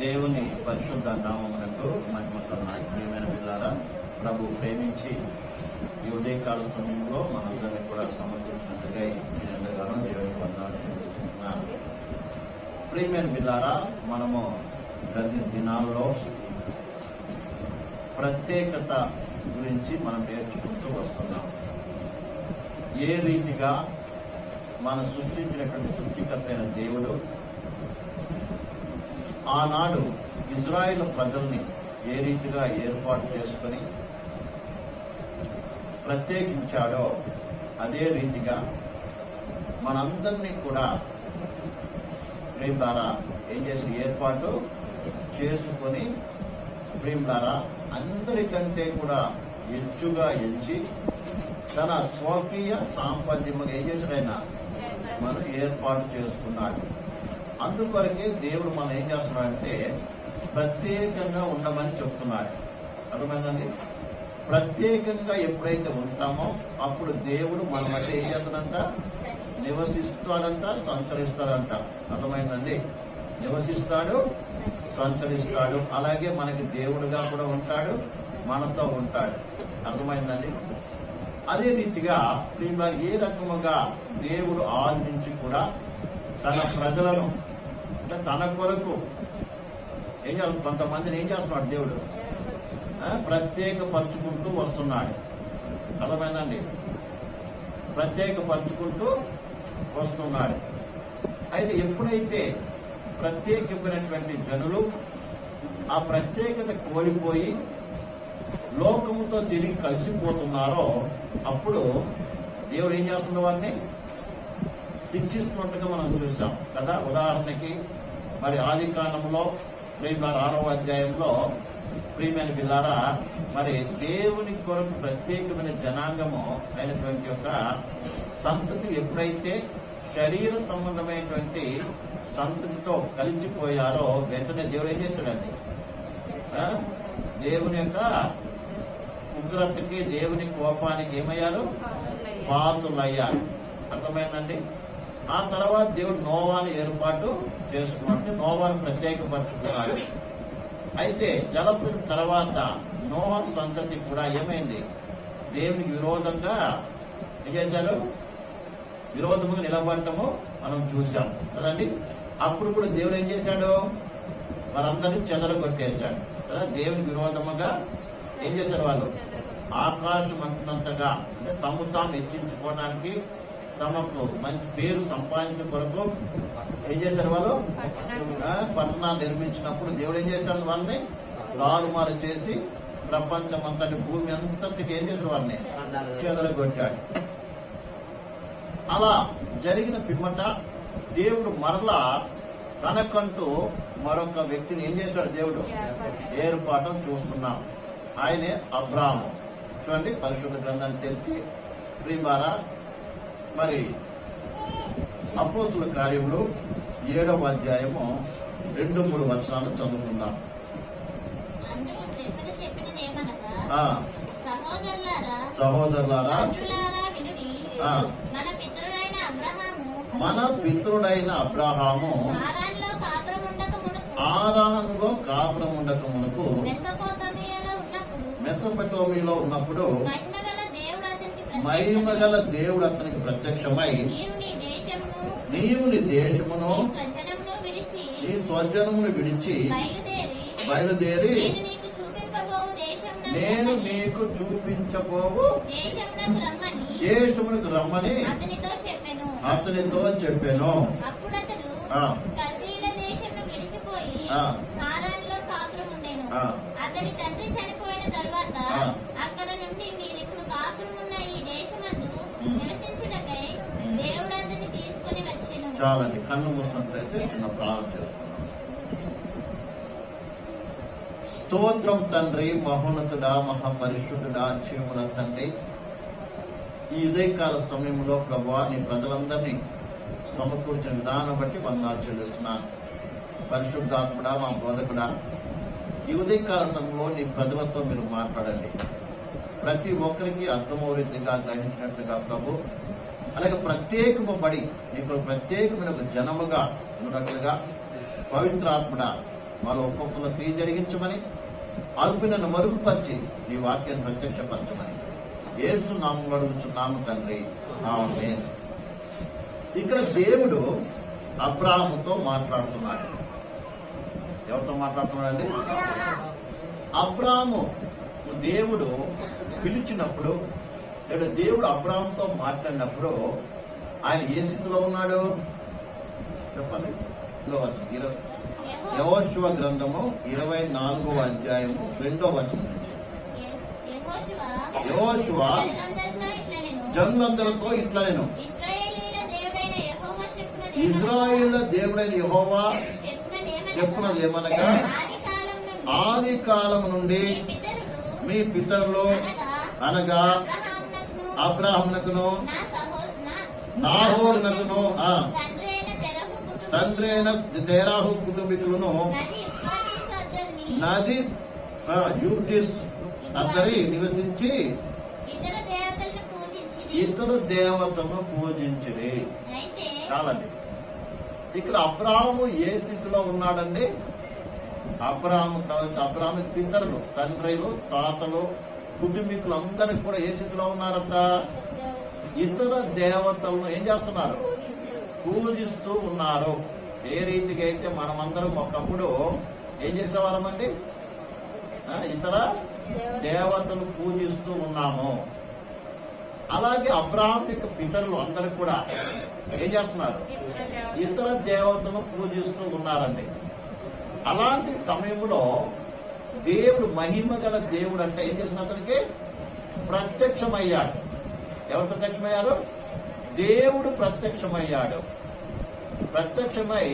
దేవుని పరిశుద్ధ నామమునకు మహిమకలుగును. ప్రియమైన పిల్లారా, ప్రభు ప్రేమించి ఈ ఉదయకాల సమయంలో మనందరినీ కూడా సమకూర్చినట్టుగా ఎంతగానో దేవునికి వందనాలు చెల్లిస్తున్నాను. ప్రియమైన పిల్లారా, మనము ప్రతి దినాల్లో ప్రత్యేకత గురించి మనం నేర్చుకుంటూ వస్తున్నాం. ఏ రీతిగా మనం సృష్టించినటువంటి సృష్టికర్త అయిన దేవుడు ఆనాడు ఇజ్రాయేలు ప్రజల్ని ఏ రీతిగా ఏర్పాటు చేసుకుని ప్రత్యేకించాడో అదే రీతిగా మనందరినీ కూడా ప్రేమ ద్వారా ఏం చేసి ఏర్పాటు చేసుకొని ప్రేమ ద్వారా అందరికంటే కూడా ఎచ్చుగా ఎంచి తన స్వకీయ సాంపద్యముగా ఏం చేశాడైనా మనం ఏర్పాటు చేసుకున్నాడు. అందుకొరకే దేవుడు మనం ఏం చేస్తున్నాడంటే ప్రత్యేకంగా ఉండమని చెప్తున్నాడు. అర్థమైందండి? ప్రత్యేకంగా ఎప్పుడైతే ఉంటామో అప్పుడు దేవుడు మన మధ్య ఏం చేస్తాడంట? నివసిస్తాడంట, సంచరిస్తాడంట. అర్థమైందండి? నివసిస్తాడు, సంచరిస్తాడు. అలాగే మనకి దేవుడుగా కూడా ఉంటాడు, మనతో ఉంటాడు. అర్థమైందండి? అదే రీతిగా ఏ రకముగా దేవుడు ఆది నుంచి కూడా తన ప్రజలను అంటే తన కొరకు ఏం చేస్తాడు? కొంతమందిని ఏం చేస్తున్నాడు? దేవుడు ప్రత్యేకపరుచుకుంటూ వస్తున్నాడు. అర్థమైందండి? ప్రత్యేకపరుచుకుంటూ వస్తున్నాడు. అయితే ఎప్పుడైతే ప్రత్యేకమైనటువంటి జనులు ఆ ప్రత్యేకత కోల్పోయి లోకముతో తిరిగి కలిసిపోతున్నారో అప్పుడు దేవుడు ఏం చేస్తున్న వారిని శిక్షిస్తున్నట్టుగా మనం చూస్తాం కదా. ఉదాహరణకి మరి ఆది కాండంలో 6వ అధ్యాయంలో ప్రియమైన పిల్లారా, మరి దేవుని కొరకు ప్రత్యేకమైన జనాంగము అయినటువంటి యొక్క సంతతి ఎప్పుడైతే శరీర సంబంధమైనటువంటి సంతతితో కలిసిపోయారో వెంటనే దేవుడు ఏం చేశాడండి? దేవుని యొక్క ఉగ్రతకి, దేవుని కోపానికి ఏమయ్యారు? పాత్రులయ్యారు. అర్థమైందండి? ఆ తర్వాత దేవుడు నోవాను ఏర్పాటు చేసుకున్నట్టు నోవాను ప్రత్యేకపరుచుకున్నాడు. అయితే జలప్రలయం తర్వాత నోవా సంతతి కూడా ఏమైంది? దేవునికి విరోధంగా ఏం చేశారు? విరోధముగా నిలబడటము మనం చూసాం కదండి. అప్పుడు కూడా దేవుడు ఏం చేశాడు? వారందరినీ చెదరగొట్టేశాడు కదా. దేవునికి విరోధముగా ఏం చేశారు? వాళ్ళు ఆకాశం అంతగా అంటే తమ తాము హెచ్చించుకోవడానికి, తమకు మంచి పేరు సంపాదించిన కొరకు ఏం చేశారు? వాళ్ళు పట్టణాలు నిర్మించినప్పుడు దేవుడు ఏం చేశాడు? వాళ్ళని తారుమారు చేసి ప్రపంచం అంతటి, భూమి అంతటికి ఏం చేశారు? వాళ్ళని చెదరగొట్టాడు. అలా జరిగిన పిమ్మట దేవుడు మరలా తనకంటూ మరొక వ్యక్తిని ఏం చేశాడు? దేవుడు ఏర్పాటు చూస్తున్నాం. ఆయనే అబ్రాహాము. చూడండి, పరిశుద్ధ గ్రంథాన్ని తెరిచి ప్రియమారా, మరి అపోస్తుల కార్యములు 7వ అధ్యాయము 2-3 వచనాలు చదువుకుందాం. సహోదరులారా, మన పితరుడైన అబ్రహాము ఆరానులో కాపురం ఉండక మునుపు మెసొపొతామియాలో ఉన్నప్పుడు మహిమగల దేవుడు అతనికి ప్రత్యక్షమై, నీవు నీ దేశమును నీ స్వజనమును విడిచి బయలుదేరి నేను నీకు చూపించబోవు దేశమునకు రమ్మని అతనితో చెప్పాను. అతని తండ్రి చనిపోయిన తర్వాత అక్కడ నుండి మీరిప్పుడు కాపురమున్న ఈ దేశమందు నివసించుటకై దేవుడు అతన్ని తీసుకుని వచ్చెను. చాలండి, కన్ను మూసినట్లయితే చిన్న ప్రార్థన చేస్తున్నాం. స్తోత్రం తండ్రి, మహోన్నతుడా, మహాపరిశుద్ధుడా, జీవముల తండ్రి, ఈ ఉదయకాల సమయంలో ప్రభువా నీ ప్రజలందరినీ సమకూర్చిన విధానం బట్టి వందనాలు చెల్లిస్తున్నాను. పరిశుద్ధాత్ముడా, మా బోధకుడా, ఈ ఉదయకాల సమయంలో నీ ప్రజలతో మీరు మాట్లాడండి. ప్రతి ఒక్కరికి అర్థమో రీతిగా గ్రహించినట్లుగా ప్రభు, అలాగే ప్రత్యేకమబడి నీకు ప్రత్యేకమైన ఒక జనముగా ఉన్నట్లుగా పవిత్రాత్ముడా వాళ్ళు ఒక్కొక్కరు క్రియ జరిగించమని, అల్పినను మరుగుపరిచి నీ వాక్యాన్ని ప్రత్యక్షపరచమని యేసు నామములో అడుగుచున్నాము తండ్రి, ఆమేన్. ఇక్కడ దేవుడు అబ్రాహాముతో మాట్లాడుతున్నాడు. ఎవరితో మాట్లాడుతున్నాడండి? అబ్రాహాము దేవుడు పిలిచినప్పుడు, లేదా దేవుడు అబ్రాహాముతో మాట్లాడినప్పుడు ఆయన ఏ స్థితిలో ఉన్నాడు చెప్పండి. యెహోషువ గ్రంథము 24వ అధ్యాయము 2వ వచనం నుంచి. యెహోషువ జనులందరితో ఇట్లా నేను, ఇశ్రాయేలు దేవుడైన యెహోవా చెప్పున్నది ఏమనగా, ఆది కాలం నుండి మీ పితరులు అనగా అబ్రాహామునకును నాహోరునకును తండ్రి అయిన తెరాహు కుటుంబీకులను నది యూఫ్రటీస్ అద్దరి నివసించి ఇతరు దేవతను పూజించిరి. చాలండి. ఇక్కడ అబ్రాహాము ఏ స్థితిలో ఉన్నాడండి? అబ్రాహాము కావచ్చు, అబ్రాహాము పితరులు, తండ్రులు, తాతలు, కుటుంబీకులు అందరికి కూడా ఏ స్థితిలో ఉన్నారట? ఇతర దేవతలను ఏం చేస్తున్నారు? పూజిస్తూ ఉన్నారు. ఏ రీతిగా అయితే మనమందరం ఒకప్పుడు ఏం చేసేవాళ్ళమండి? ఇతర దేవతలు పూజిస్తూ ఉన్నాము. అలాగే అబ్రాహాం యొక్క పితరులు అందరూ కూడా ఏం చేస్తున్నారు? ఇతర దేవతలను పూజిస్తూ ఉన్నారండి. అలాంటి సమయంలో దేవుడు, మహిమ గల దేవుడు అంటే ఏం చేసిన అతనికి ప్రత్యక్షమయ్యాడు. ఎవరు ప్రత్యక్షమయ్యారు? దేవుడు ప్రత్యక్షమయ్యాడు. ప్రత్యక్షమై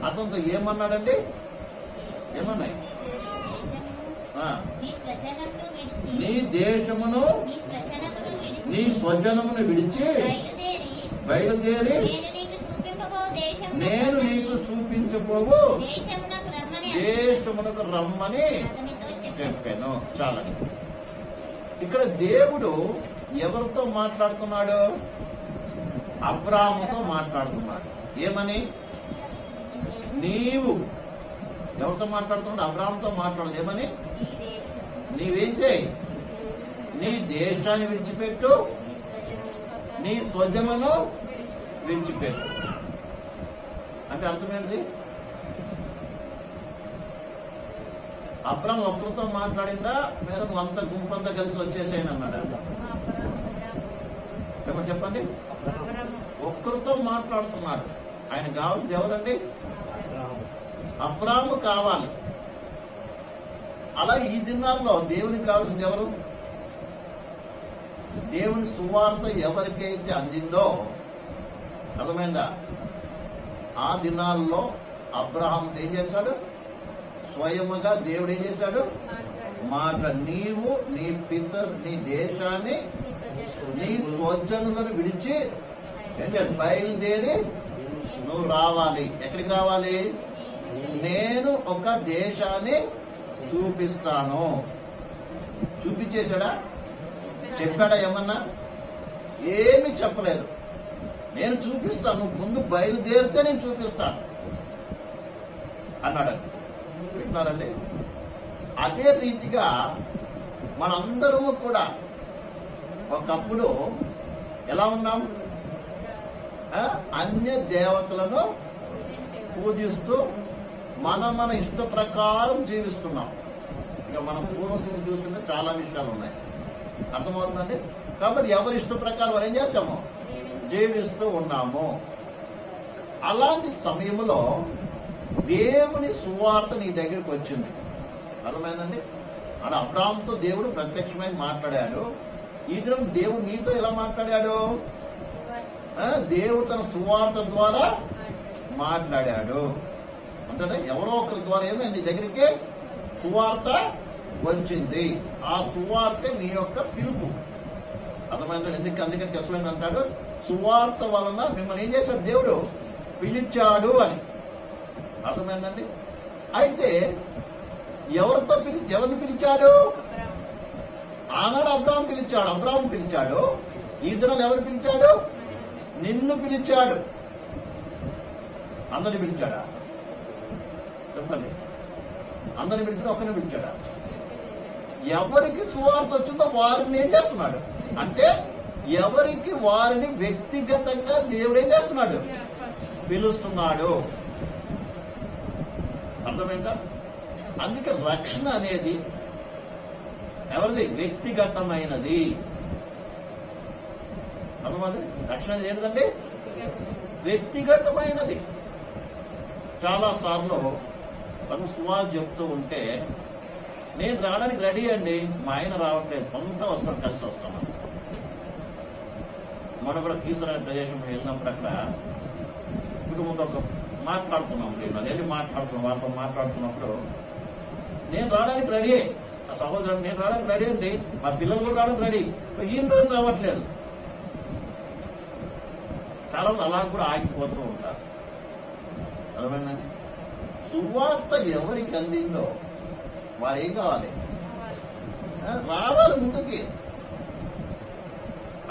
అతనితో ఏమన్నాడండి? ఏమన్నాయి? నీ దేశమును నీ స్వజనమును విడిచి బయలుదేరి నేను నీకు చూపించబోవు దేశమునకు రమ్మని చెప్పాను. చాలా. ఇక్కడ దేవుడు ఎవరితో మాట్లాడుతున్నాడు? అబ్రాహాముతో మాట్లాడుతున్నాడు. ఏమని? నీవు ఎవరితో మాట్లాడుతున్నాడు? అబ్రాహాముతో మాట్లాడు. ఏమని? నీవేం చేయి? నీ దేశాన్ని విడిచిపెట్టు, నీ స్వజనను విడిచిపెట్టు. అంటే అర్థమైంది? అబ్రాహాము ఒక్కరితో మాట్లాడిందా, మీరు అంత గుంపంతా కలిసి వచ్చేసాయని అన్నాడు? ఏమో చెప్పండి. ఒక్కరితో మాట్లాడుతున్నాడు. ఆయన కావాల్సింది ఎవరండి? అబ్రాహాము కావాలి. అలా ఈ దినాల్లో దేవునికి కావాల్సింది ఎవరు? దేవుని సువార్త ఎవరికైతే అందిందో, అర్థమైందా? ఆ దినాల్లో అబ్రాహాం ఏం చేశాడు? స్వయముగా దేవుడు ఏం చేశాడు? మాట, నీవు నీ దేశాన్ని నీ స్వజనులను విడిచి బయలుదేరి నువ్వు రావాలి. ఎక్కడికి రావాలి? నేను ఒక దేశాన్ని చూపిస్తాను. చూపించేశాడా? చెప్పాడా? ఏమన్నా? ఏమి చెప్పలేదు. నేను చూపిస్తాను, ముందు బయలుదేరితే నేను చూపిస్తాను అన్నాడండి. వింటున్నారండి? అదే రీతిగా మనందరము కూడా ఒకప్పుడు ఎలా ఉన్నాం? అన్య దేవతలను పూజిస్తూ మన ఇష్ట ప్రకారం జీవిస్తున్నాం. ఇక మనం పూర్వస్థితి చూస్తుంటే చాలా విషయాలు ఉన్నాయి. అర్థమవుతుందండి? కాబట్టి ఎవరి ఇష్ట ప్రకారం మనం ఏం చేస్తాము? జీవిస్తూ ఉన్నాము. అలాంటి సమయంలో దేవుని సువార్త నీ దగ్గరికి వచ్చింది. అర్థమైందండి? అలా అబ్రాహాముతో దేవుడు ప్రత్యక్షమై మాట్లాడాడు. ఈ దినం దేవుడు నీతో ఎలా మాట్లాడాడు? దేవుడు తన సువార్త ద్వారా మాట్లాడాడు. అంటే ఎవరో ఒకరి ద్వారా ఏమో నీ దగ్గరికి సువార్త వచ్చింది. ఆ సువార్త నీ యొక్క పిలుపు. అర్థమైందండి? అందుకని చెప్పలేదు అంటాడు, సువార్త వలన మిమ్మల్ని ఏం చేశాడు? దేవుడు పిలిచాడు అని. అర్థమైందండి? అయితే ఎవరిని పిలిచాడు? ఆనాడు అబ్రాహాం పిలిచాడు. ఈ దినాలు ఎవరు పిలిచాడు? నిన్ను పిలిచాడు. అందరిని పిలిచాడా? చెప్పండి. అందరిని పిలిచిన ఒక్కరిని పిలిచాడా? ఎవరికి సువార్త వచ్చిందో వారిని ఏం చేస్తున్నాడు అంటే, ఎవరికి వారిని వ్యక్తిగతంగా దేవుడు ఏం చేస్తున్నాడు? పిలుస్తున్నాడు. అర్థమైందా? అందుకే రక్షణ అనేది ఎవరిది? వ్యక్తిగతమైనది. అర్థమైంది? రక్షణ అనేది ఏంటండి? వ్యక్తిగతమైనది. చాలా సార్లు మనం సువార్త చెప్తూ ఉంటే, నేను రావడానికి రెడీ అండి, మా ఆయన రావట్లేదు, కొంత వస్తాం, కలిసి వస్తాం. మనం కూడా తీసుకురాని ప్రదేశం వెళ్ళినప్పుడు అక్కడ కుటుంబంతో ఒక మాట్లాడుతున్నాం, వెళ్ళి మాట్లాడుతున్నాం, వాళ్ళతో మాట్లాడుతున్నప్పుడు నేను రావడానికి రెడీ, ఆ సహోదరుడు నేను రావడానికి రెడీ అండి, మా పిల్లలు కూడా రావడానికి రెడీ, ఈయన రావట్లేదు. చాలా మంది అలా కూడా ఆగిపోతూ ఉంటారు. అర్థమైనా? సువార్త ఎవరికి అందిందో వారు ఏం కావాలి? రావాలి ముందుకి.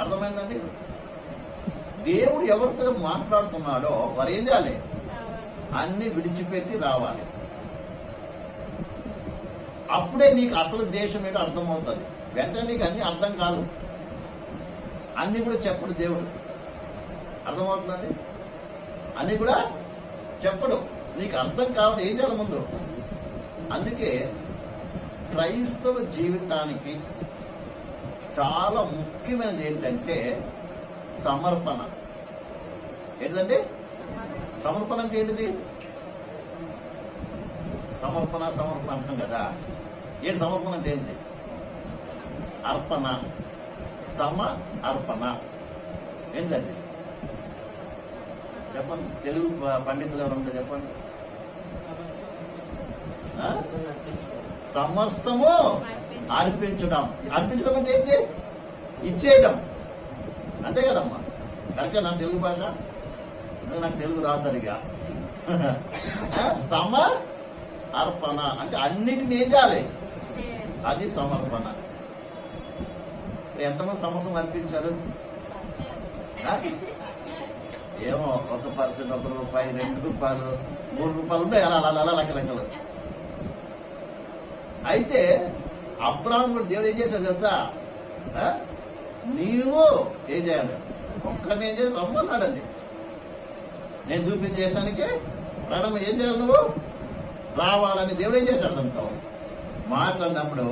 అర్థమైందండి? దేవుడు ఎవరితో మాట్లాడుతున్నాడో వారు ఏం చేయాలి? అన్ని విడిచిపెట్టి రావాలి. అప్పుడే నీకు అసలు దేశం ఏంటో అర్థమవుతుంది. వెంటనే నీకు అన్ని అర్థం కాదు, అన్ని కూడా చెప్పడు దేవుడు. అర్థమవుతుందండి? అన్ని కూడా చెప్పడు, నీకు అర్థం కావాలి. ఏం చేయాలి ముందు? అందుకే క్రైస్తవ జీవితానికి చాలా ముఖ్యమైనది ఏంటంటే సమర్పణ. ఏంటంటే సమర్పణ అంటే ఏంటిది? సమర్పణ అంటాం కదా. ఏంటి సమర్పణ అంటే ఏంటి? అర్పణ, అర్పణ ఏంటది? చెప్పండి, తెలుగు పండితులు ఎవరు ఉంటే చెప్పండి. సమస్తము అర్పించడం. అర్పించడం అంటే ఏంటి? ఇచ్చేయడం, అంతే కదమ్మా. కరెక్టే నా తెలుగు భాష? నాకు తెలుగు రాసరిగా. అర్పణ అంటే అన్నిటిని ఏం చేయాలి? అది సమర్పణ. ఎంతమంది సమస్తం అర్పించారు? ఏమో 1%, 1 రూపాయి, 2 రూపాయలు, 3 రూపాయలు ఉన్నాయి, అలా లెక్కలు. అయితే అబ్రాహాము కూడా దేవుడు ఏం చేశాడు తెలుసా? నీవు ఏం చేయాలి? ఒక్కరిని ఏం చేసి రమ్మన్నాడండి. నేను చూపించేసానికి మేడం ఏం చేయాలి? నువ్వు రావాలని దేవుడు ఏం చేశాడు అంటావు? మాట్లాడినప్పుడు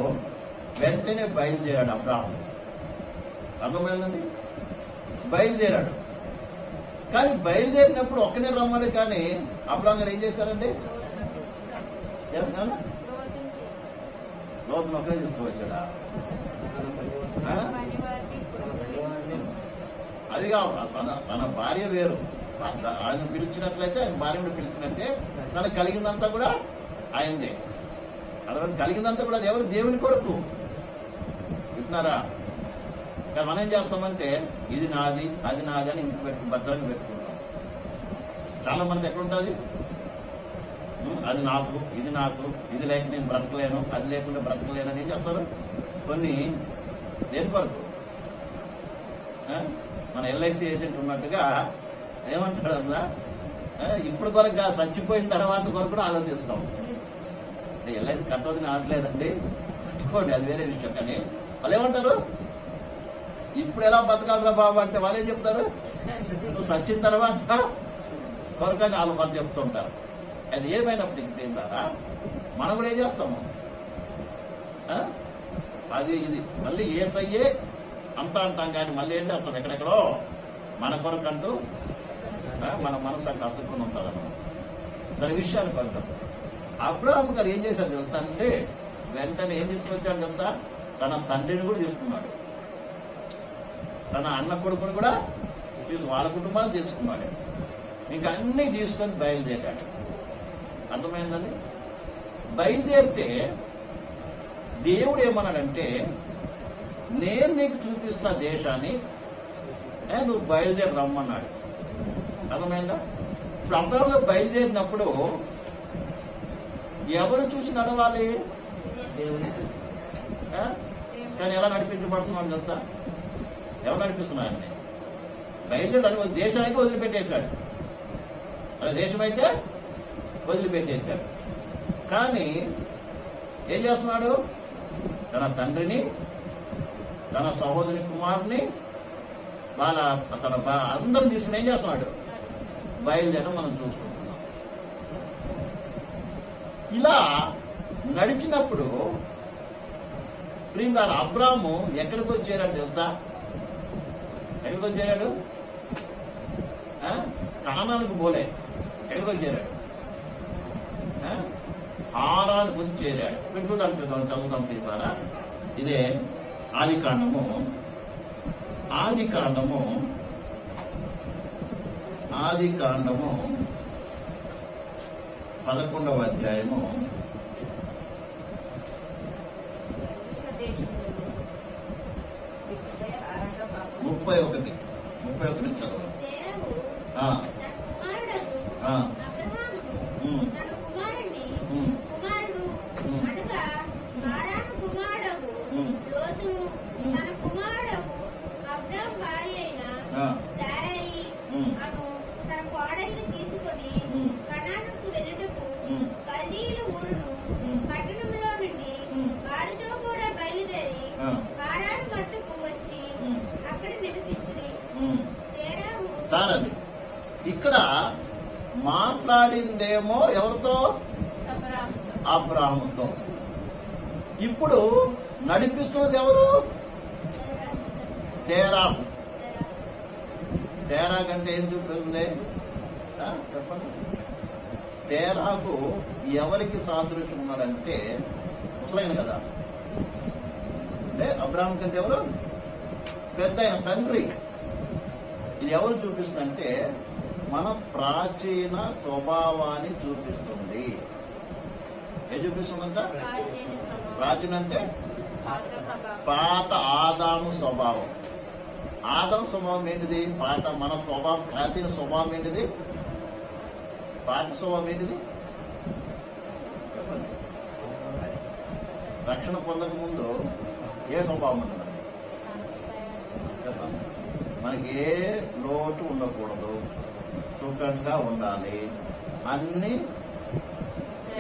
వెంటనే బయలుదేరాడు అబ్రాహాము. అర్థమైందండి? బయలుదేరాడు. కానీ బయలుదేరినప్పుడు ఒక్కనే రమ్మని, కానీ అబ్రాహాము గారు ఏం చేశారండి? లోతును ఒక్కనే తీసుకువచ్చాడా? అది కాదు, తన భార్య వేరు. ఆయన పిలిచినట్లయితే ఆయన భార్యను పిలిచినట్టే తనకు కలిగిందంతా కూడా ఆయనదే. అలా కలిగిందంతా కూడా అది ఎవరు? దేవుని కొరకు. వింటున్నారా? కానీ మనం ఏం చేస్తామంటే ఇది నాది, అది నాది అని ఇంటికి భద్రంగా పెట్టుకుంటాం. చాలా మంది ఎక్కడుంటుంది? అది నాకు, ఇది నాకు, ఇది లేక నేను బ్రతకలేను, అది లేకుండా బ్రతకలేను అని ఏం చెప్తారు. కొన్ని దేని కొరకు? మన ఎల్ఐసి ఏజెంట్ ఉన్నట్టుగా ఏమంటాడు అన్నా, ఇప్పుడు కొరకు చచ్చిపోయిన తర్వాత కొరకు కూడా ఆలోచిస్తాం. ఎల్ఐసి కట్టవద్దని అనట్లేదండి, కట్టుకోండి, అది వేరే విషయం. కానీ వాళ్ళు ఏమంటారు? ఇప్పుడు ఎలా బతకాలరా బాబు అంటే వాళ్ళు ఏం చెప్తారు? నువ్వు చచ్చిన తర్వాత కొరకని వాళ్ళు చెప్తుంటారు. అది ఏమైనప్పటికీ ఏంటారా, మనం కూడా ఏం చేస్తాము? అది ఇది మళ్ళీ ఏసయ్యే అంతా అంటాం, కానీ మళ్ళీ ఏం చేస్తాం? ఎక్కడెక్కడో మన కొరకు అంటూ మన మనసు అక్కడ అతుక్కుని ఉంటారన్నమాట. దాని విషయాలు కొంటాం. అబ్రాహాము గారు ఏం చేశారు తెలుసా అంటే, వెంటనే ఏం తీసుకొచ్చాడు తెలుసా? తన తండ్రిని కూడా తీసుకున్నాడు, తన అన్న కొడుకుని కూడా వాళ్ళ కుటుంబాన్ని తీసుకున్నాడు. ఇంకా అన్నీ తీసుకొని బయలుదేరాడు. అర్థమైందండి? బయలుదేరితే దేవుడు ఏమన్నాడంటే, నేను నీకు చూపిస్తా దేశాన్ని, నువ్వు బయలుదేరి రమ్మన్నాడు. అర్థమైందా? ఇప్పుడు అబ్రాహాము బయలుదేరినప్పుడు ఎవరు చూసి నడవాలి? దేవుని. కానీ ఎలా నడిపించబడుతున్నాడు తెలుసా? ఎవరు నడిపిస్తున్నారని? బయలుదేరి దేశానికి వదిలిపెట్టేశాడు. అలా దేశం అయితే వదిలిపెట్టేశాడు. కానీ ఏం చేస్తున్నాడు? తన తండ్రిని, తన సహోదరి కుమారుని, తన అందరిని తీసుకుని ఏం చేస్తున్నాడు? బయలుదేరడం మనం చూసుకుంటున్నాం. ఇలా నడిచినప్పుడు ప్రియులారా, అబ్రాము ఎక్కడికి వచ్చాడు తెలుసా? ఎక్కడికి వచ్చాడు? కానానికి పోలే. ఎక్కడికి వచ్చాడు? హారానికి వచ్చి చేరాడు. మీరు చూడండి, చదువుతాం ప్రియులారా. ఇదే ఆదికాండము 11వ అధ్యాయము 31 చదువు. కాదండి, ఇక్కడ మాట్లాడిందేమో ఎవరితో? అబ్రాహాముతో. ఇప్పుడు నడిపిస్తున్నది ఎవరు? తేరాహు. తేరాహు అంటే ఏం చూపిస్తుంది చెప్పండి. తేరాహు ఎవరికి సాదృశ్యం ఉన్నాడంటే ముసలైన కదా, అంటే అబ్రాహాం కంటే ఎవరు? పెద్ద ఆయన తండ్రి. ఇది ఎవరు చూపిస్తుందంటే మన ప్రాచీన స్వభావాన్ని చూపిస్తుంది. ఏం చూపిస్తుందంట? ప్రాచీన అంటే పాత ఆదాము స్వభావం. ఆదాము స్వభావం ఏంటిది? పాత మన స్వభావం. ప్రాచీన స్వభావం ఏంటిది? పాత స్వభావం ఏంటిది? రక్షణ పొందక ముందు ఏ స్వభావం ఉంటుంది? మనకి ఏ లోటు ఉండకూడదు, సుఖంగా ఉండాలి, అన్ని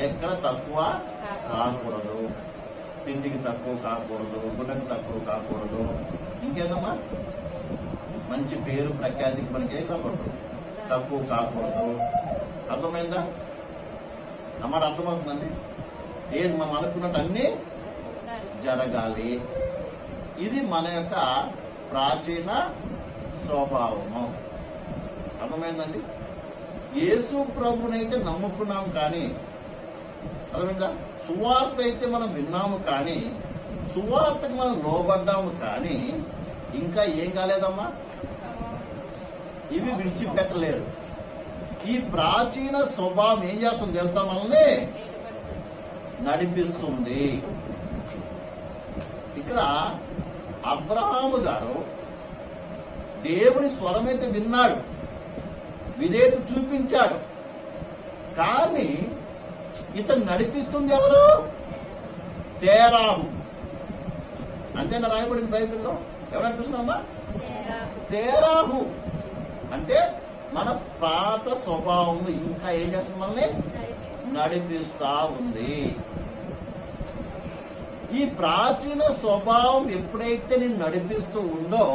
ఎక్కడ తక్కువ కాకూడదు, తిండికి తక్కువ కాకూడదు, గుడ్డకి తక్కువ కాకూడదు, ఇంకేదమ్మా మంచి పేరు ప్రఖ్యాతికి మనకి ఏం కాకూడదు, తక్కువ కాకూడదు. అర్థమైందా? అన్నమాట అర్థమవుతుందండి. ఏది మనం అనుకున్నట్టు అన్నీ జరగాలి. ఇది మన యొక్క ప్రాచీన స్వభావము. అర్థమైందండి? యేసు ప్రభునైతే నమ్ముకున్నాం కానీ, అర్థమైందా? సువార్త అయితే మనం విన్నాము కానీ, సువార్తకు మనం లోబడ్డాము కానీ, ఇంకా ఏం కాలేదమ్మా? ఇవి విడిచిపెట్టలేదు. ఈ ప్రాచీన స్వభావం ఏం చేస్తుంది తెలుసా? మనల్ని నడిపిస్తుంది. ఇక్కడ అబ్రహాము గారు దేవుని స్వరమైతే విన్నాడు, విధేయత చూపించాడు, కానీ ఇతను నడిపిస్తుంది ఎవరు? తేరాహు. అంతేనా రాయబడింది బైబిల్లో? ఎవరు నడిపిస్తున్నామా? తేరాహు. అంటే మన పాత స్వభావం ఇంకా ఏం చేస్తుంది? మనల్ని నడిపిస్తా ఉంది. ఈ ప్రాచీన స్వభావం ఎప్పుడైతే నేను నడిపిస్తూ ఉందో,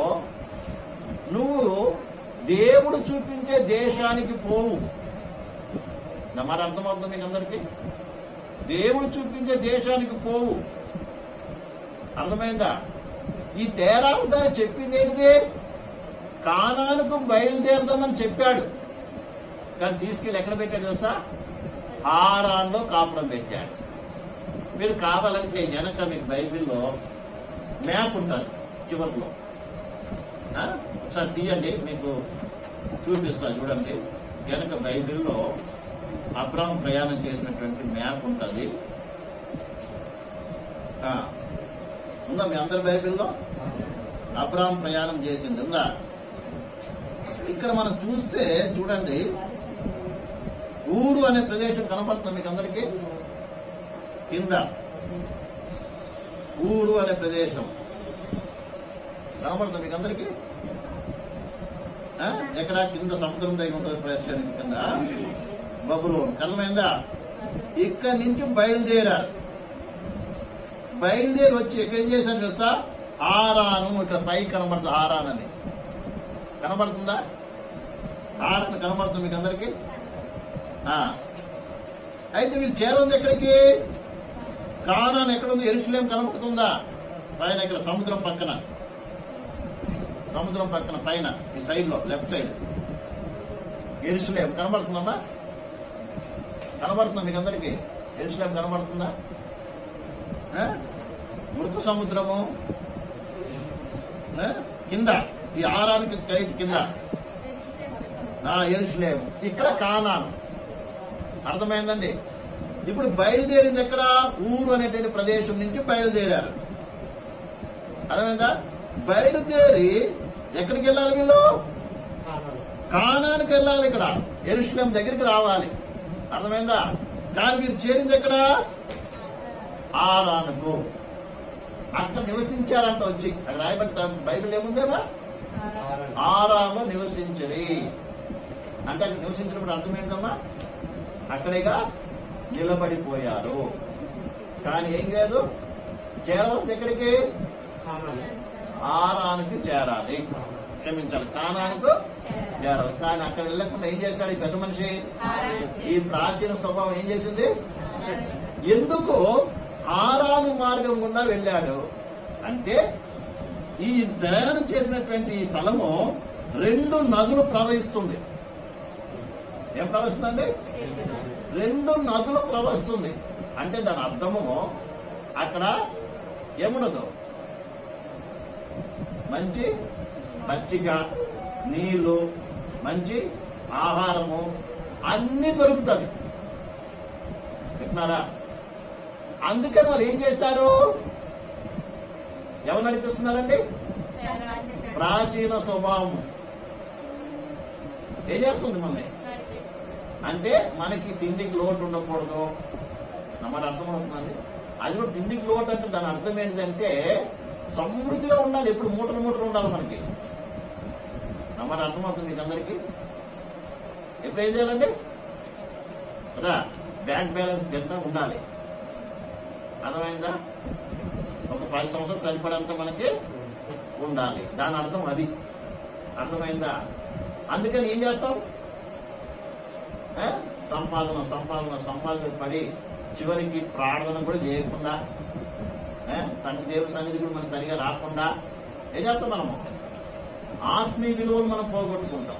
నువ్వు దేవుడు చూపించే దేశానికి పోవు. నా మాట అర్థమవుతుంది మీకు అందరికీ? దేవుడు చూపించే దేశానికి పోవు. అర్థమైందా? ఈ తేరాహు గారు చెప్పింది ఏంటిది? కానానుకు బయలుదేరదామని చెప్పాడు, కానీ తీసుకెళ్ళి ఎక్కడ పెట్టాడు తెలుసా? హారాన్లో కాపురం పెట్టాడు. మీరు కావాలంటే వెనక మీకు బైబిల్లో మ్యాప్ ఉంటుంది చివరిలో, ఒకసారి తీయండి, మీకు చూపిస్తాను చూడండి. వెనక బైబిల్లో అబ్రాహాం ప్రయాణం చేసినటువంటి మ్యాప్ ఉంటుంది. ఉందా మీ అందరి బైబిల్లో? అబ్రాహాం ప్రయాణం చేసింది ఉందా? ఇక్కడ మనం చూస్తే చూడండి, ఊరు అనే ప్రదేశం కనపడుతుంది మీకు అందరికీ. కింద ఊరు అనే ప్రదేశం కనపడుతుంది మీకు అందరికీ. ఎక్కడ? కింద సముద్రం దగ్గర ఉంటుంది ప్రదేశానికి కింద బబులోను. అర్థమైందా? ఇక్కడి నుంచి బయలుదేరారు. బయలుదేరి వచ్చి ఎక్కడేం చేశాను తెలుసా? ఆరాను, ఇక్కడ పైకి కనబడుతుంది ఆరాన్ అని. కనబడుతుందా? ఆరాన్ కనబడుతుంది మీకు అందరికి? అయితే వీళ్ళు చేరుంది ఎక్కడికి? కానాన్ ఎక్కడుంది? యెరూషలేం కనబడుతుందా? పైన ఇక్కడ సముద్రం పక్కన పైన ఈ సైడ్ లో లెఫ్ట్ సైడ్ యెరూషలేం కనబడుతుందమ్మా? కనబడుతుందా మీకు అందరికి? యెరూషలేం కనబడుతుందా? మృత సముద్రము కింద, ఈ ఆరానికి కింద యెరూషలేం, ఇక్కడ కానాను. అర్థమైందండి? ఇప్పుడు బయలుదేరింది ఎక్కడ? ఊరు అనేటువంటి ప్రదేశం నుంచి బయలుదేరారు. అర్థమైందా? బయలుదేరి ఎక్కడికి వెళ్ళాలి వీళ్ళు? కానానికి వెళ్ళాలి. ఇక్కడ యెరూషలేం దగ్గరికి రావాలి. అర్థమైందా? కానీ వీరు చేరింది ఎక్కడ? ఆరానుకు. అక్కడ నివసించారంట. వచ్చి అక్కడ రాయబడి బైబిల్ ఏముందేమా? ఆరాను నివసించరి అంటే అక్కడ నివసించినప్పుడు అర్థం ఏంటమ్మా? అక్కడేగా నిలబడిపోయారు. కానీ ఏం లేదు, చేరవలసింది ఎక్కడికి? ఆరానికి చేరాలి. క్షమించాలి, కానానికి చేరాలి. కానీ అక్కడ వెళ్ళకుండా ఏం చేశాడు ఈ పెద్ద మనిషి? ఈ ప్రాచీన స్వభావం ఏం చేసింది? ఎందుకు ఆరాను మార్గం గుండా వెళ్ళాడు అంటే, ఈ ప్రయాణం చేసినటువంటి ఈ స్థలము 2 నదులు ప్రవహిస్తుంది. ఏం ప్రవహిస్తుందండి? 2 నదులు ప్రవహిస్తుంది. అంటే దాని అర్థము అక్కడ ఏముండదు, మంచి మజ్జిగ, నీళ్లు, మంచి ఆహారము అన్ని దొరుకుతుంది. చెప్తున్నారా? అందుకని వాళ్ళు ఏం చేశారు? ఎవరు నడిపిస్తున్నారండి? ప్రాచీన స్వభావం ఏం చేస్తుంది మనల్ని అంటే, మనకి తిండికి లోటు ఉండకూడదు. మన అర్థమవుతుందండి. అది కూడా తిండికి లోటు అంటే దాని అర్థం ఏంటంటే సమృద్ధిగా ఉండాలి. ఎప్పుడు మూటలు ఉండాలి మనకి. మన అర్థమవుతుంది మీకు అందరికీ? ఎప్పుడు ఏం చేయాలండి కదా? బ్యాంక్ బ్యాలెన్స్ ఎంత ఉండాలి. అర్థమైందా? ఒక 10 సంవత్సరాలు సరిపడంత మనకి ఉండాలి. దాని అర్థం అది. అర్థమైందా? అందుకని ఏం చేస్తాం? సంపాదన పడి చివరికి ప్రార్థన కూడా చేయకుండా, దేవుడి సన్నిధి కూడా మనం సరిగా రాకుండా ఏం చేస్తాం? మనము ఆత్మీయ విలువలు మనం పోగొట్టుకుంటాం.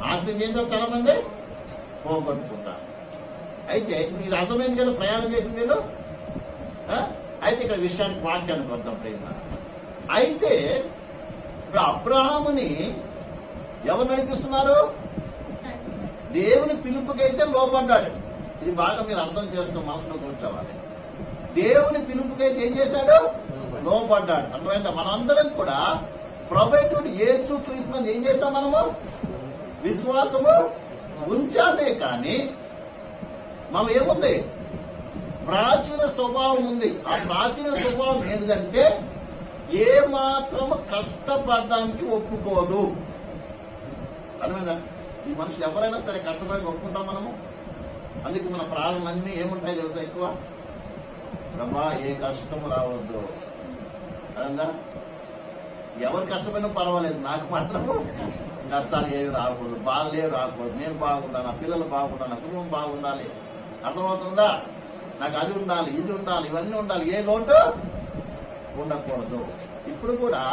ఆత్మీయ జీవితం చాలా మంది పోగొట్టుకుంటాం. అయితే ఇది అర్థమైంది కదా ప్రయాణం చేసింది వీళ్ళు. అయితే ఇక్కడ విషయానికి వాక్యానికి వద్దాం ప్రేమ. అయితే ఇప్పుడు అబ్రహాముని ఎవరు నడిపిస్తున్నారు? దేవుని పిలుపుకైతే లోపడ్డాడు. ఇది బాగా మీరు అర్థం చేసుకుని మనసులో కూర్చోవాలి. దేవుని పిలుపుకైతే ఏం చేశాడు? లోపడ్డాడు. అర్థమైందా? మనందరం కూడా ప్రభువైనటువంటి యేసు క్రీస్తుని ఏం చేస్తాం? మనము విశ్వాసము ఉంచామే. కానీ మనం ఏముంది? ప్రాచీన స్వభావం ఉంది. ఆ ప్రాచీన స్వభావం ఏంటంటే ఏ మాత్రము కష్టపడడానికి ఒప్పుకోదు. అర్థమైందా? ఈ మనుషులు ఎవరైనా సరే కష్టపడి ఒప్పుకుంటాం మనము. అందుకే మన ప్రాణాలన్నీ ఏముంటాయి తెలుసా? ఎక్కువ ప్రభా ఏ కష్టము రావద్దు. అదంగా ఎవరు కష్టపడినా పర్వాలేదు, నాకు మాత్రము కష్టాలు ఏవి రాకూడదు, బాధలు ఏవి రాకూడదు. నేను బాగుండాలి, నా పిల్లలు బాగుండాలి, నా కుటుంబం బాగుండాలి. అర్థమవుతుందా? నాకు అది ఉండాలి, ఇది ఉండాలి, ఇవన్నీ ఉండాలి, ఏ లోటు ఉండకూడదు. ఇప్పుడు కూడా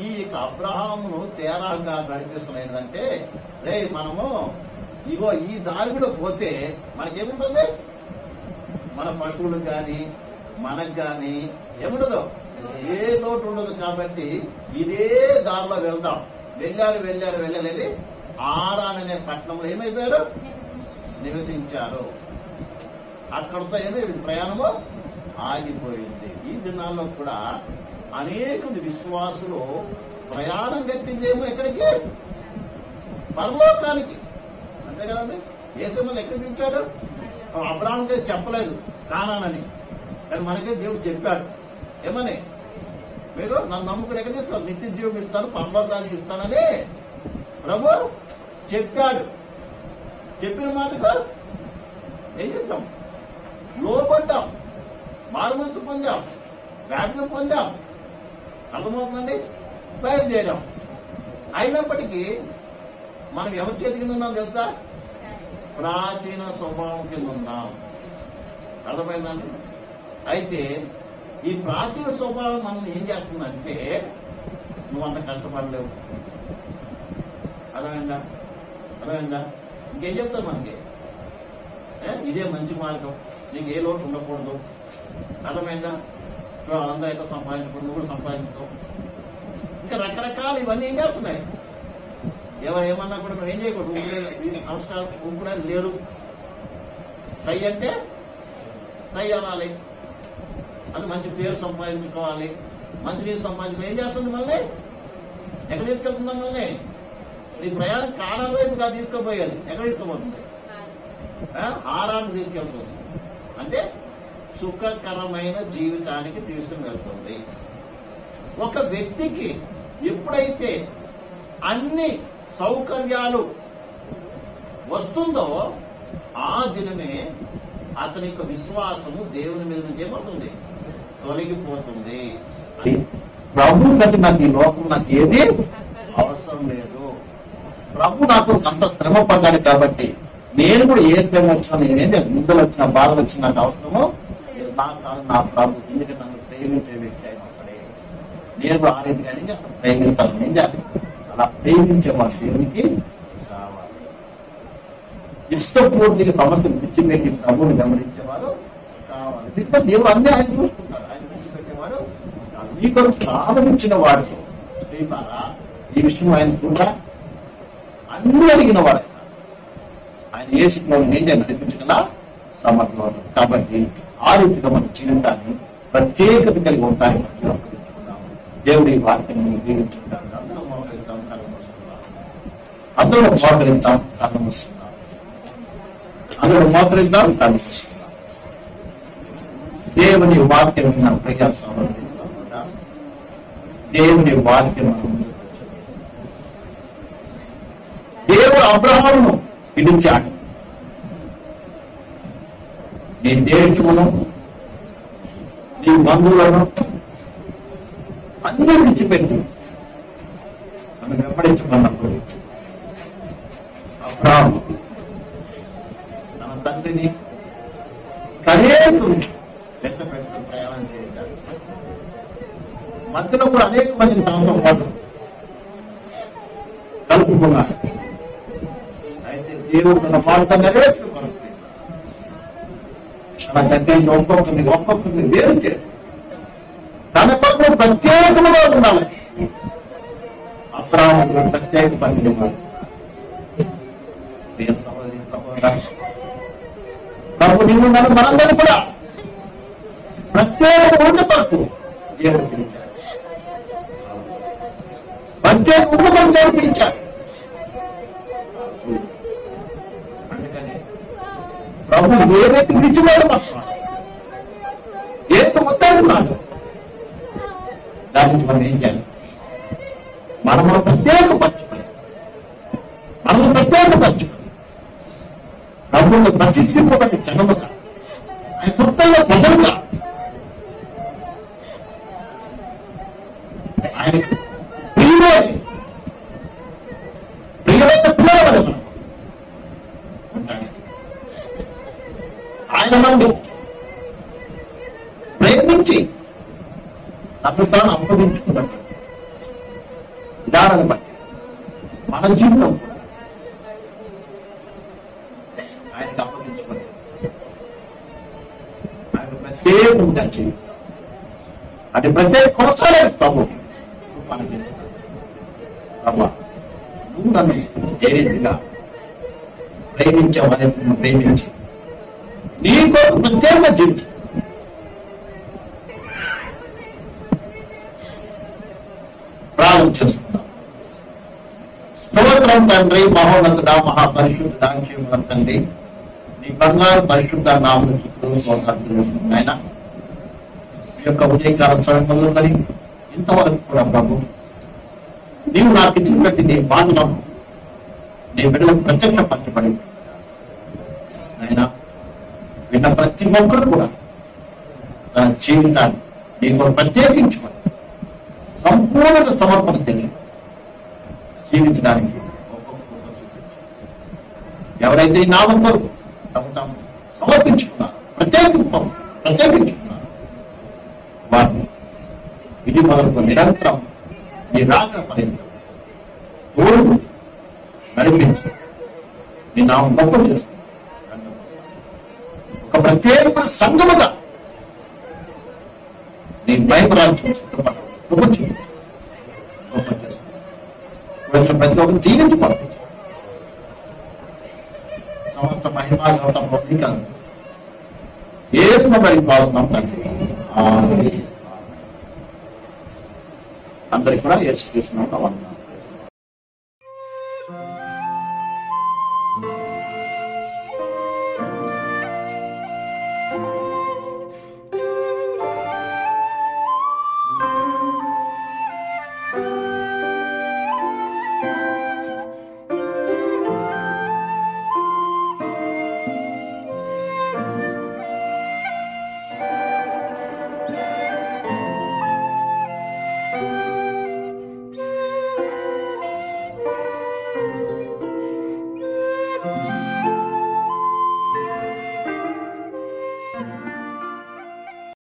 ఈ అబ్రహామును తేరాగా నడిపిస్తున్న ఏంటంటే, రే మనము ఇగో ఈ దారి కూడా పోతే మనకేముంటుంది? మన పశువులకు కానీ మనకు కానీ ఏముండదు, ఏ లోటు ఉండదు. కాబట్టి ఇదే దారిలో వెళ్దాం. వెళ్ళాలి. ఆరాన్ అనే పట్టణంలో ఏమైపోయారు? నివసించారు. అక్కడితో ఏమైంది? ప్రయాణము ఆగిపోయింది. ఈ దినాల్లో కూడా అనేక విశ్వాసులు ప్రయాణం కట్టిందేమో ఎక్కడికి? పరలోకానికి. అంతే కదండి. యేసమ్మని ఎక్కడ దించాడు? అబ్రహాంకే చెప్పలేదు కానానని, కానీ మనకే దేవుడు చెప్పాడు. ఏమని? మీరు నన్ను నమ్ముకుని ఎక్కడ తీస్తారు? నిత్య జీవం ఇస్తాను, పరలోకానికి ఇస్తానని ప్రభు చెప్పాడు. చెప్పిన మాటకు ఏం చేస్తాం? లోపడ్డాం. మారుమనసు పొందాం, వ్యాప్తి పొందాం, అర్థమవుతుందండి, బయలుదేరాం. అయినప్పటికీ మనం ఎవరి చేతి కింద ఉన్నాం తెలుసా? ప్రాచీన స్వభావం కింద ఉన్నాం. అర్థమైందండి? అయితే ఈ ప్రాచీన స్వభావం మనం ఏం చేస్తుందంటే, నువ్వు అంత కష్టపడలేవు. అర్థమైందా? ఇంకేం చెప్తావు మనకి? ఇదే మంచి మార్గం, నీకు ఏ లోటు ఉండకూడదు. అర్థమైందా? అందరూ ఎట్లా సంపాదించకూడదు, నువ్వు కూడా సంపాదించుకో. ఇంకా రకరకాలు ఇవన్నీ ఏం చేస్తున్నాయి. ఎవరు ఏమన్నా కూడా నువ్వు ఏం చేయకూడదు. నమస్కారం ఊపుకునేది లేదు. సై అంటే సై అనాలి. అది మంచి పేరు సంపాదించుకోవాలి. మంచి నీరు సంపాదించుకో. ఏం చేస్తుంది మళ్ళీ? ఎక్కడ తీసుకెళ్తుందా మళ్ళీ? నీ ప్రయాణం కాలం వైపుగా తీసుకుపోయేది ఎక్కడ తీసుకుపోతుంది? హారాన్ని తీసుకెళ్తుంది. అంటే సుఖకరమైన జీవితానికి తీసుకుని వెళ్తుంది. ఒక వ్యక్తికి ఎప్పుడైతే అన్ని సౌకర్యాలు వస్తుందో ఆ దినమే అతని యొక్క విశ్వాసము దేవుని మీద నుంచి ఏమవుతుంది? తొలగిపోతుంది. ప్రభు కంటే నాకు ఈ లోకం నాకు ఏది అవసరం లేదు. ప్రభు నాకు అంత శ్రమ పడ్డాడు కాబట్టి నేను కూడా ఏ శ్రమ వచ్చినా, నేనేంటి నిందలు వచ్చినా, బాధలు వచ్చినా నాకు అవసరము నాకు కాదు. నా ప్రభు ఎందుకంటే నన్ను ప్రేమించే వ్యక్తి అయినప్పుడే నేను కూడా ఆ రీతిగానే అసలు ప్రేమిస్తాను. ఏం చేయాలి? అలా ప్రేమించే మా దేవునికి కావాలి. ఇష్టపూర్తిగా సమస్యలు విడిచిపెట్టి ప్రభుని గమనించేవారు కావాలి. ఇంకా దేవుడు అన్నీ ఆయన చూసుకుంటాడు. ఆయన విడిచిపెట్టేవాడు ఈ కొరకు ప్రారంభించిన వాడు ఈ విషయం ఆయన కూడా అన్ని అడిగిన వాడు. ఆయన ఏ శిక్షలో ఏం చేయాలి? నడిపించగల సమర్థం. కాబట్టి ఆ రీతిగా మన జీవితాన్ని ప్రత్యేకత కలిగి ఉంటాయి. దేవుడి వాక్యాన్ని జీవించుకుంటారు. అందరూ మోకరిద్దాం, కళ్ళు మూసుకుందాం. అందరూ మోకరిద్దాం, కళ్ళు మూసుకుందాం. దేవుని వాక్యం మనం ప్రియ సమర్పిస్తాం. దేవుని వాక్యం దేవుడు అబ్రహామును పిలిచాడు. నీ దేశమును, నీ బంధువులను అన్ని విడిచిపెట్టి నన్ను వెంబడించమన్నప్పుడు అబ్రహాము తన తండ్రిని అనేకులు వెంట పెట్టుకుని ప్రయాణం చేశాడు. మధ్యలో కూడా అనేక మందిని తనతో పాటు కలుపుకున్నాడు. అయితే దేవుడు తన మాట నెరవేర్చుకున్నాడు. తన దగ్గర ఒక్కొక్కరిని వేరు చేసి తన పట్ల ప్రత్యేకముగా ఉండాలి. అబ్రహాము ప్రత్యేక పని ఉన్నారు. సహోదరి సహోదర, ప్రభు నీవు నన్ను మనందరూ కూడా ప్రత్యేక ఉండపడుతూ దేవుడు పిలిచాడు. ప్రత్యేక ఉండపడి దేవుడు పిలిచాడు. అందుకని ప్రభు ఏదైతే పిలిచినాడు ఏదైతే వస్తాడున్నాడు దాని నుంచి మనం ఏం చేయాలి? మనము ప్రత్యేకపరచుకోవాలి. ప్రభుత్వ ప్రతిష్ఠింపబడి జనముగా ఆయన సొంతంగా ప్రజలుగా ఆయన ప్రియమైన పిల్లల ఉంటాయి. ఆయన నుండి ప్రేమించి తను తాను అప్పగించుకున్నట్టు విధానాన్ని బట్టి మన జీవితం ఆయనకు అప్పగించుకుని ఆయన ప్రత్యేకంగా చేయాలి. అంటే ప్రత్యేక కొనసాగాలి. ప్రభు మనకి ప్రభు నువ్వు నన్ను ఏ రీతిగా ప్రేమించావు అనేది ప్రేమించి నీ కొరకు ప్రత్యేకంగా జీవించు. ప్రారంభం చేసుకుందాం. స్తోత్రం తండ్రి, మహోన్నతుడ, మహాపరిశుద్ధ జీవన తండ్రి, నీ బంగారు పరిశుద్ధ నామమున ఆయన మీ యొక్క ఉదయకాల సమయంలో మరి ఇంతవరకు కూడా ప్రభు నీవు నాకు ఇచ్చినటువంటి నీ బాధలను నీ బిడ్డలకు ప్రత్యక్షపరచబడి ఆయన విన్న ప్రతి ఒక్కరు కూడా తన జీవితాన్ని నీకు ప్రత్యేకించుకొని సంపూర్ణ సమర్పణ తెలియదు జీవించడానికి ఎవరైతే ఈ నామం కొరకు తమ తాము సమర్పించుకున్నారు, ప్రత్యేకించుకున్నారు, వారిని ఇది మొదలుకు నిరంతరం నీ రాక పర్యంతం తోడు నడిపించి నీ నామం గొప్ప చేస్తుంది. ఒక ప్రత్యేక సంఘముగా నీ భయపరాల్సి గొప్ప చేస్తుంది. ప్రతి ఒక్క జీవించి పంపించు. సమస్త మహిమా గౌతమ యేసు మరి బాగున్నాం తండ్రి. అందరికి కూడా యేసు కృష్ణ